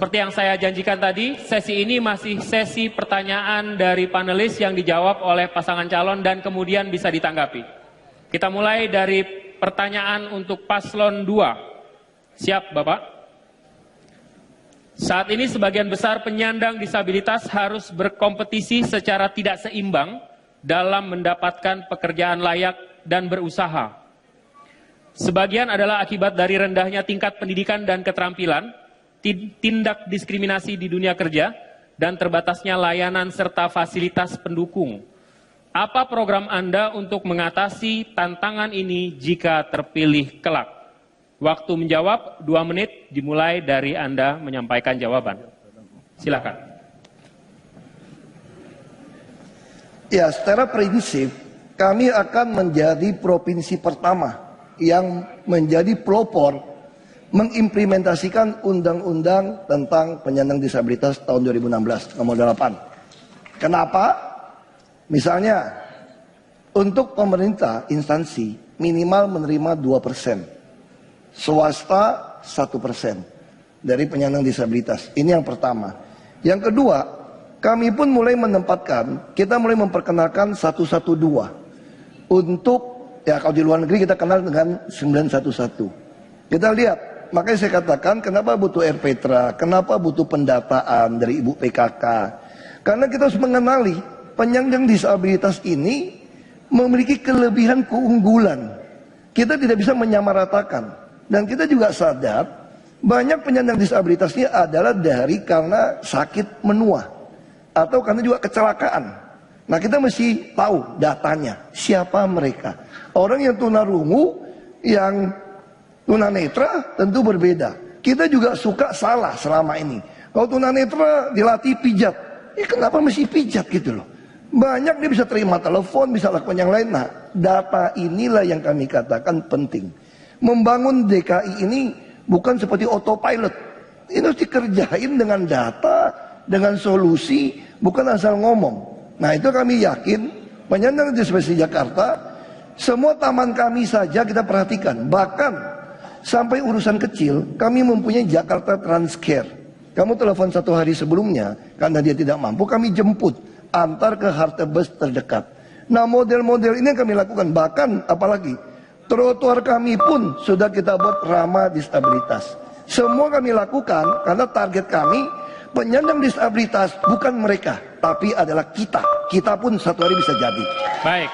Seperti yang saya janjikan tadi, sesi ini masih sesi pertanyaan dari panelis yang dijawab oleh pasangan calon dan kemudian bisa ditanggapi. Kita mulai dari pertanyaan untuk paslon 2. Siap, Bapak? Saat ini sebagian besar penyandang disabilitas harus berkompetisi secara tidak seimbang dalam mendapatkan pekerjaan layak dan berusaha. Sebagian adalah akibat dari rendahnya tingkat pendidikan dan keterampilan, tindak diskriminasi di dunia kerja, dan terbatasnya layanan serta fasilitas pendukung. Apa program Anda untuk mengatasi tantangan ini jika terpilih kelak? Waktu menjawab 2 menit dimulai dari Anda menyampaikan jawaban. Silakan. Ya, secara prinsip kami akan menjadi provinsi pertama yang menjadi pelopor mengimplementasikan undang-undang tentang penyandang disabilitas tahun 2016 nomor 8. Kenapa? Misalnya untuk pemerintah instansi minimal menerima 2%, swasta 1% dari penyandang disabilitas. Ini yang pertama. Yang kedua, kami pun mulai menempatkan, kita mulai memperkenalkan 112 untuk, ya kalau di luar negeri kita kenal dengan 911. Kita lihat, makanya saya katakan kenapa butuh RPTRA, kenapa butuh pendataan dari Ibu PKK. Karena kita harus mengenali penyandang disabilitas ini memiliki kelebihan keunggulan. Kita tidak bisa menyamaratakan. Dan kita juga sadar banyak penyandang disabilitasnya adalah karena sakit menua atau karena juga kecelakaan. Nah, kita mesti tahu datanya, siapa mereka. Orang yang tunarungu, yang tunanetra tentu berbeda. Kita juga suka salah selama ini. Kalau tunanetra dilatih pijat, kenapa mesti pijat gitu loh. Banyak dia bisa terima telepon, bisa lakukan yang lain. Nah, data inilah yang kami katakan penting. Membangun DKI ini bukan seperti autopilot. Ini harus dikerjain dengan data, dengan solusi, bukan asal ngomong. Nah, itu kami yakin penyandang disabilitas Jakarta, semua taman kami saja kita perhatikan. Bahkan sampai urusan kecil, kami mempunyai Jakarta Transcare. Kamu telepon 1 hari sebelumnya, karena dia tidak mampu, kami jemput, antar ke halte bus terdekat. Nah, model-model ini yang kami lakukan. Bahkan apalagi, trotoar kami pun sudah kita buat ramah disabilitas. Semua kami lakukan karena target kami penyandang disabilitas bukan mereka, tapi adalah kita. Kita pun satu hari bisa jadi. Baik.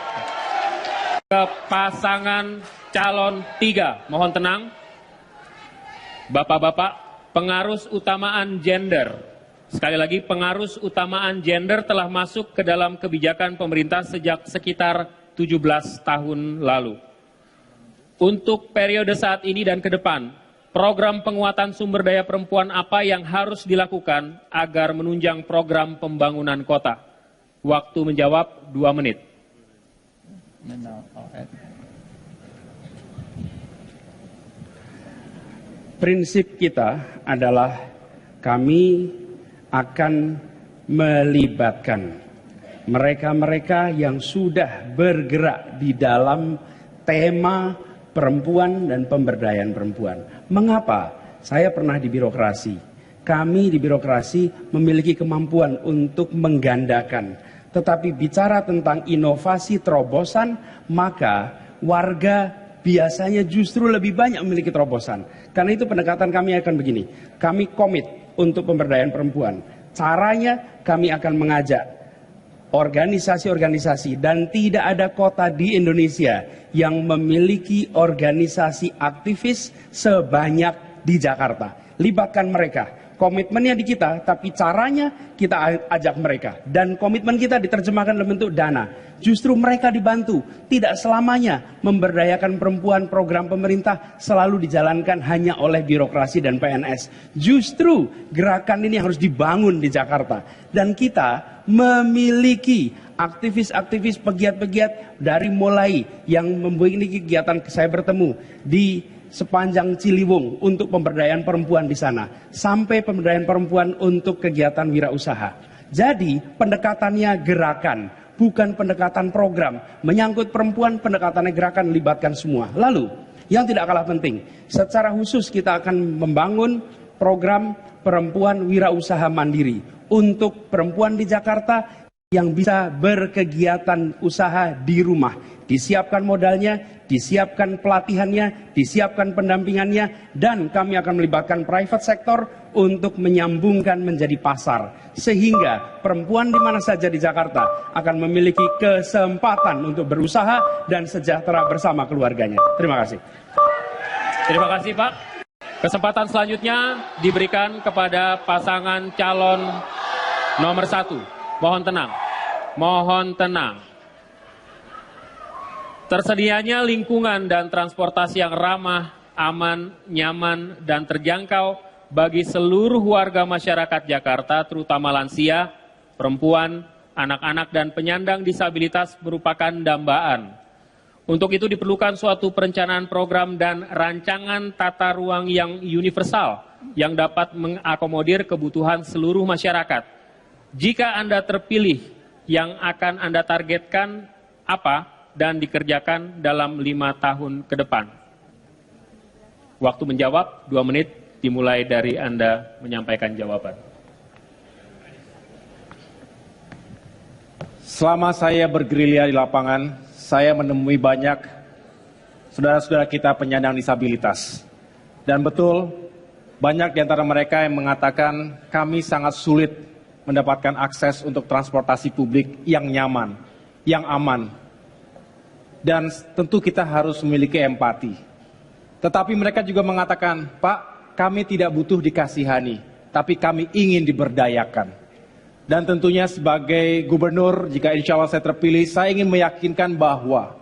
Ke pasangan calon 3, mohon tenang. Bapak-bapak, pengarus utamaan gender. Sekali lagi, pengarus utamaan gender telah masuk ke dalam kebijakan pemerintah sejak sekitar 17 tahun lalu. Untuk periode saat ini dan ke depan, program penguatan sumber daya perempuan apa yang harus dilakukan agar menunjang program pembangunan kota? Waktu menjawab 2 menit. Prinsip kita adalah kami akan melibatkan mereka-mereka yang sudah bergerak di dalam tema perempuan dan pemberdayaan perempuan. Mengapa? Saya pernah di birokrasi. Kami di birokrasi memiliki kemampuan untuk menggandakan. Tetapi bicara tentang inovasi terobosan, maka warga biasanya justru lebih banyak memiliki terobosan. Karena itu pendekatan kami akan begini. Kami komit untuk pemberdayaan perempuan. Caranya kami akan mengajak organisasi-organisasi, dan tidak ada kota di Indonesia yang memiliki organisasi aktivis sebanyak di Jakarta. Libatkan mereka. Komitmennya di kita, tapi caranya kita ajak mereka. Dan komitmen kita diterjemahkan dalam bentuk dana. Justru mereka dibantu. Tidak selamanya memberdayakan perempuan program pemerintah selalu dijalankan hanya oleh birokrasi dan PNS. Justru gerakan ini harus dibangun di Jakarta. Dan kita memiliki aktivis-aktivis pegiat-pegiat dari mulai yang memiliki kegiatan saya bertemu di sepanjang Ciliwung untuk pemberdayaan perempuan di sana, sampai pemberdayaan perempuan untuk kegiatan wirausaha. Jadi pendekatannya gerakan, bukan pendekatan program. Menyangkut perempuan, pendekatannya gerakan, libatkan semua. Lalu yang tidak kalah penting, secara khusus kita akan membangun program perempuan wirausaha mandiri untuk perempuan di Jakarta yang bisa berkegiatan usaha di rumah. Disiapkan modalnya, disiapkan pelatihannya, disiapkan pendampingannya, dan kami akan melibatkan private sector untuk menyambungkan menjadi pasar. Sehingga perempuan di mana saja di Jakarta akan memiliki kesempatan untuk berusaha dan sejahtera bersama keluarganya. Terima kasih. Terima kasih, Pak. Kesempatan selanjutnya diberikan kepada pasangan calon nomor 1. Mohon tenang. Mohon tenang. Tersedianya lingkungan dan transportasi yang ramah, aman, nyaman, dan terjangkau bagi seluruh warga masyarakat Jakarta, terutama lansia, perempuan, anak-anak, dan penyandang disabilitas merupakan dambaan. Untuk itu diperlukan suatu perencanaan program dan rancangan tata ruang yang universal yang dapat mengakomodir kebutuhan seluruh masyarakat. Jika Anda terpilih, yang akan Anda targetkan apa dan dikerjakan dalam 5 tahun ke depan? Waktu menjawab 2 menit dimulai dari Anda menyampaikan jawaban. Selama saya bergerilya di lapangan, saya menemui banyak saudara-saudara kita penyandang disabilitas. Dan betul, banyak di antara mereka yang mengatakan kami sangat sulit mendapatkan akses untuk transportasi publik yang nyaman, yang aman. Dan tentu kita harus memiliki empati. Tetapi mereka juga mengatakan, Pak, kami tidak butuh dikasihani, tapi kami ingin diberdayakan. Dan tentunya sebagai gubernur, jika insya Allah saya terpilih, saya ingin meyakinkan bahwa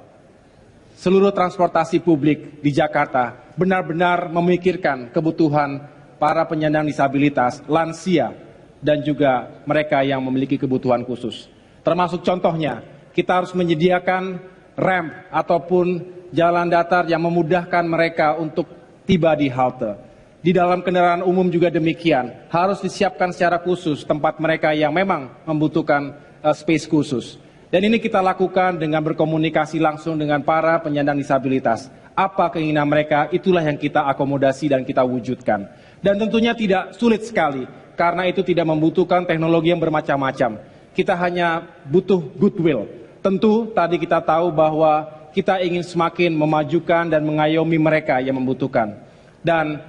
seluruh transportasi publik di Jakarta benar-benar memikirkan kebutuhan para penyandang disabilitas, lansia, dan juga mereka yang memiliki kebutuhan khusus. Termasuk contohnya, kita harus menyediakan ramp ataupun jalan datar yang memudahkan mereka untuk tiba di halte. Di dalam kendaraan umum juga demikian, harus disiapkan secara khusus tempat mereka yang memang membutuhkan space khusus. Dan ini kita lakukan dengan berkomunikasi langsung dengan para penyandang disabilitas. Apa keinginan mereka, itulah yang kita akomodasi dan kita wujudkan. Dan tentunya tidak sulit sekali, karena itu tidak membutuhkan teknologi yang bermacam-macam. Kita hanya butuh goodwill. Tentu tadi kita tahu bahwa kita ingin semakin memajukan dan mengayomi mereka yang membutuhkan. Dan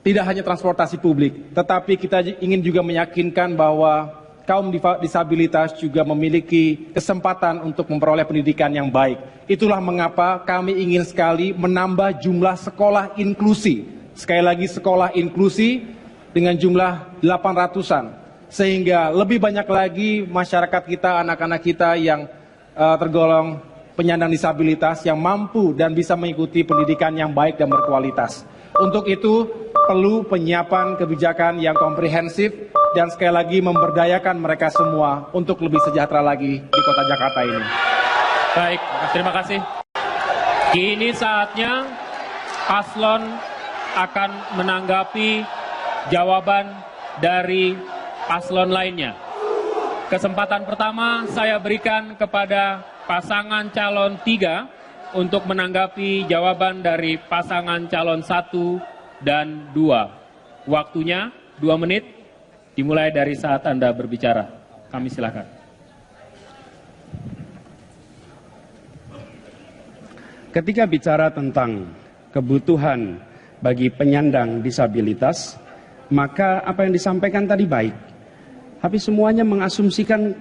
tidak hanya transportasi publik, tetapi kita ingin juga meyakinkan bahwa kaum disabilitas juga memiliki kesempatan untuk memperoleh pendidikan yang baik. Itulah mengapa kami ingin sekali menambah jumlah sekolah inklusi. Sekali lagi sekolah inklusi dengan jumlah 800-an. Sehingga lebih banyak lagi masyarakat kita, anak-anak kita yang tergolong penyandang disabilitas yang mampu dan bisa mengikuti pendidikan yang baik dan berkualitas. Untuk itu perlu penyiapan kebijakan yang komprehensif dan sekali lagi memberdayakan mereka semua untuk lebih sejahtera lagi di kota Jakarta ini. Baik, terima kasih. Kini saatnya paslon akan menanggapi jawaban dari paslon lainnya. Kesempatan pertama saya berikan kepada pasangan calon 3 untuk menanggapi jawaban dari pasangan calon 1 dan 2. Waktunya 2 menit dimulai dari saat Anda berbicara. Kami silakan. Ketika bicara tentang kebutuhan bagi penyandang disabilitas, maka apa yang disampaikan tadi baik. Tapi semuanya mengasumsikan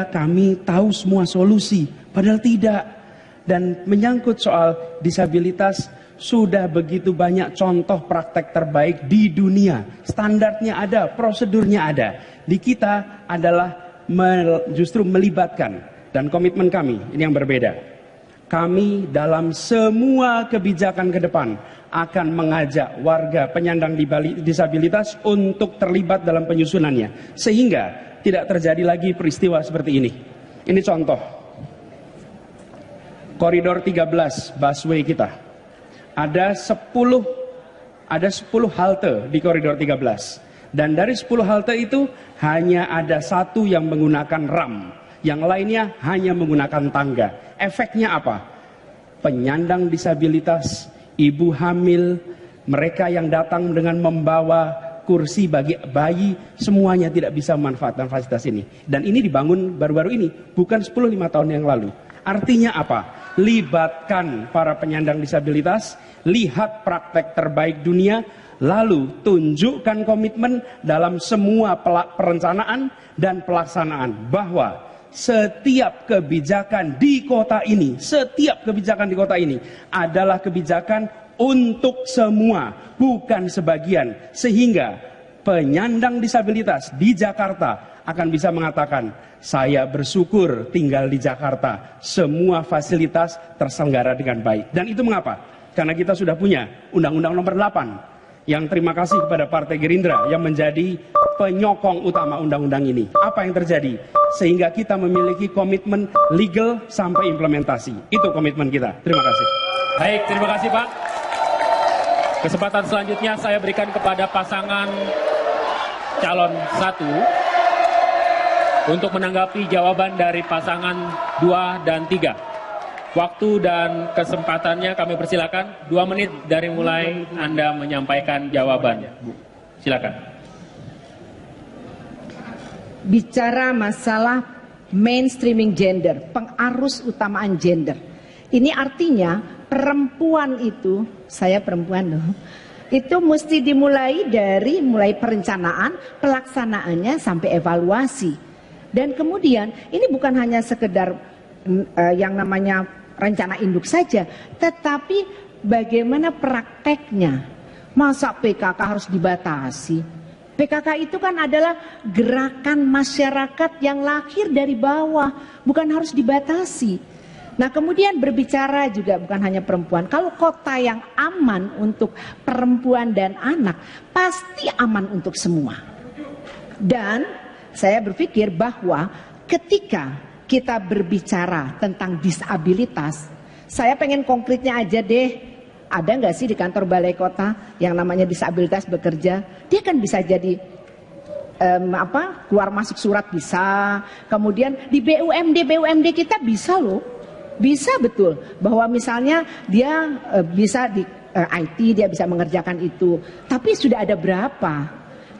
kami tahu semua solusi, padahal tidak. Dan menyangkut soal disabilitas, sudah begitu banyak contoh praktek terbaik di dunia. Standarnya ada, prosedurnya ada. Di kita adalah justru melibatkan, dan komitmen kami, ini yang berbeda. Kami dalam semua kebijakan ke depan akan mengajak warga penyandang disabilitas untuk terlibat dalam penyusunannya. Sehingga tidak terjadi lagi peristiwa seperti ini. Ini contoh. Koridor 13 busway kita. Ada 10 halte di koridor 13. Dan dari 10 halte itu hanya ada 1 yang menggunakan ram. Yang lainnya hanya menggunakan tangga. Efeknya apa? Penyandang disabilitas, ibu hamil, Mereka yang datang dengan membawa kursi bagi bayi, semuanya tidak bisa memanfaatkan fasilitas ini. Dan ini dibangun baru-baru ini, bukan 10-15 tahun yang lalu. Artinya apa? Libatkan para penyandang disabilitas, lihat praktek terbaik dunia, lalu tunjukkan komitmen dalam semua perencanaan dan pelaksanaan bahwa setiap kebijakan di kota ini, adalah kebijakan untuk semua, bukan sebagian. Sehingga penyandang disabilitas di Jakarta akan bisa mengatakan, saya bersyukur tinggal di Jakarta, semua fasilitas terselenggara dengan baik. Dan itu mengapa? Karena kita sudah punya Undang-Undang Nomor 8, yang terima kasih kepada Partai Gerindra yang menjadi penyokong utama undang-undang ini. Apa yang terjadi? Sehingga kita memiliki komitmen legal sampai implementasi. Itu komitmen kita. Terima kasih. Baik, terima kasih Pak. Kesempatan selanjutnya saya berikan kepada pasangan calon 1 untuk menanggapi jawaban dari pasangan 2 dan 3. Waktu dan kesempatannya kami persilakan 2 menit dari mulai Anda menyampaikan jawabannya. Silakan. Bicara masalah mainstreaming gender, pengarus utamaan gender. Ini artinya perempuan itu, saya perempuan loh, itu mesti dimulai dari mulai perencanaan, pelaksanaannya sampai evaluasi. Dan kemudian ini bukan hanya sekedar yang namanya rencana induk saja, tetapi bagaimana prakteknya. Masa PKK harus dibatasi? PKK itu kan adalah gerakan masyarakat yang lahir dari bawah, bukan harus dibatasi. Nah kemudian berbicara juga bukan hanya perempuan. Kalau kota yang aman untuk perempuan dan anak, pasti aman untuk semua. Dan saya berpikir bahwa ketika kita berbicara tentang disabilitas, saya pengen konkretnya aja deh. Ada nggak sih di kantor balai kota yang namanya disabilitas bekerja? Dia kan bisa jadi keluar masuk surat bisa. Kemudian di BUMD kita bisa loh. Bisa betul bahwa misalnya dia bisa di IT, dia bisa mengerjakan itu. Tapi sudah ada berapa?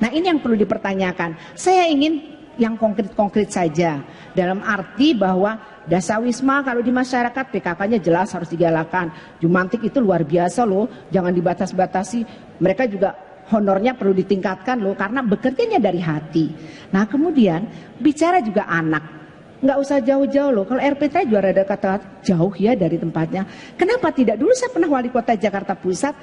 Nah ini yang perlu dipertanyakan. Saya ingin yang konkret-konkret saja. Dalam arti bahwa dasawisma kalau di masyarakat PKK-nya jelas harus digalakan. Jumantik itu luar biasa loh, jangan dibatas-batasi. Mereka juga honornya perlu ditingkatkan loh, karena bekerjanya dari hati. Nah kemudian bicara juga anak, nggak usah jauh-jauh loh. Kalau RPT juga ada kata jauh ya dari tempatnya. Kenapa tidak? Dulu saya pernah wali kota Jakarta Pusat,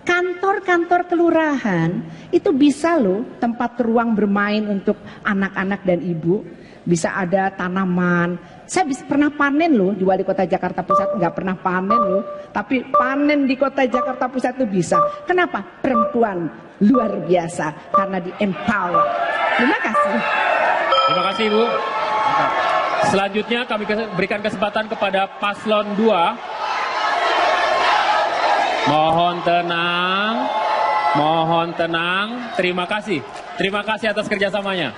kantor-kantor kelurahan itu bisa loh tempat ruang bermain untuk anak-anak dan ibu. Bisa ada tanaman. Saya pernah panen loh di wali kota Jakarta Pusat. Nggak pernah panen loh, tapi panen di kota Jakarta Pusat itu bisa. Kenapa? Perempuan luar biasa karena di empower. Terima kasih. Terima kasih Ibu. Selanjutnya kami berikan kesempatan kepada paslon 2. Mohon tenang. Terima kasih atas kerjasamanya.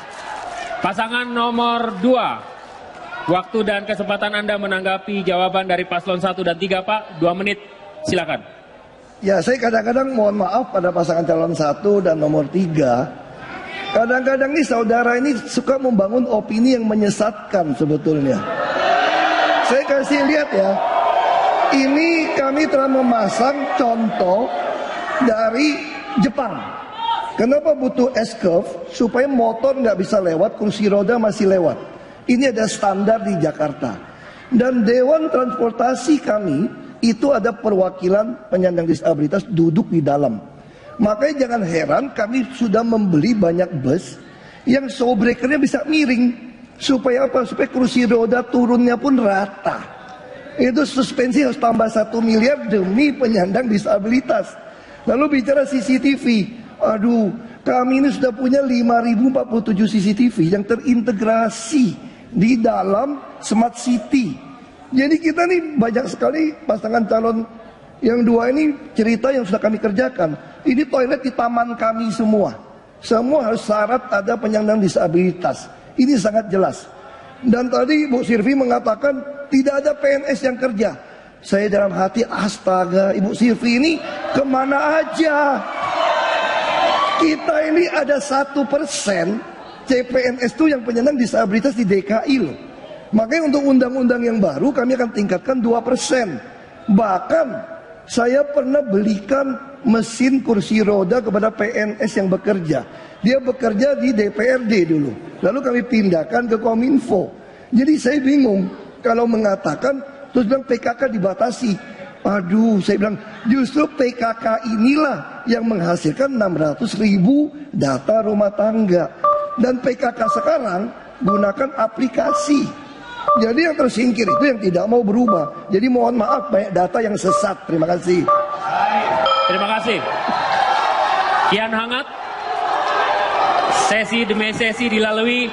Pasangan nomor 2, waktu dan kesempatan Anda menanggapi jawaban dari paslon 1 dan 3 Pak, 2 menit, silakan. Ya, saya kadang-kadang mohon maaf pada pasangan calon 1 dan nomor 3. Kadang-kadang nih saudara ini suka membangun opini yang menyesatkan sebetulnya. Saya kasih lihat ya. Ini kami telah memasang contoh dari Jepang. Kenapa butuh S-curve? Supaya motor nggak bisa lewat, kursi roda masih lewat. Ini ada standar di Jakarta. Dan Dewan Transportasi kami itu ada perwakilan penyandang disabilitas duduk di dalam. Makanya jangan heran kami sudah membeli banyak bus yang show breakernya bisa miring. Supaya apa? Supaya kursi roda turunnya pun rata. Itu suspensi harus tambah 1 miliar demi penyandang disabilitas. Lalu bicara CCTV. Aduh, kami ini sudah punya 5.047 CCTV yang terintegrasi di dalam Smart City. Jadi kita nih banyak sekali pasangan calon yang 2 ini cerita yang sudah kami kerjakan. Ini toilet di taman kami semua. Semua harus syarat ada penyandang disabilitas. Ini sangat jelas. Dan tadi Bu Sirvi mengatakan tidak ada PNS yang kerja. Saya dalam hati, astaga, Ibu Silvi ini kemana aja? Kita ini ada 1% CPNS itu yang penyandang disabilitas di DKI loh. Makanya untuk undang-undang yang baru kami akan tingkatkan 2%. Bahkan saya pernah belikan mesin kursi roda kepada PNS yang bekerja. Dia bekerja di DPRD dulu. Lalu kami pindahkan ke Kominfo. Jadi saya bingung kalau mengatakan terus bilang PKK dibatasi. Aduh, saya bilang justru PKK inilah yang menghasilkan 600.000 data rumah tangga. Dan PKK sekarang gunakan aplikasi. Jadi yang tersingkir itu yang tidak mau berubah. Jadi mohon maaf banyak data yang sesat. Terima kasih. Terima kasih. Kian hangat. Sesi demi sesi dilalui.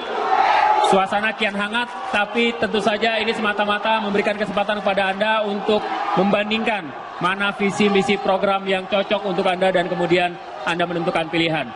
Suasana kian hangat, tapi tentu saja ini semata-mata memberikan kesempatan kepada Anda untuk membandingkan mana visi misi program yang cocok untuk Anda dan kemudian Anda menentukan pilihan.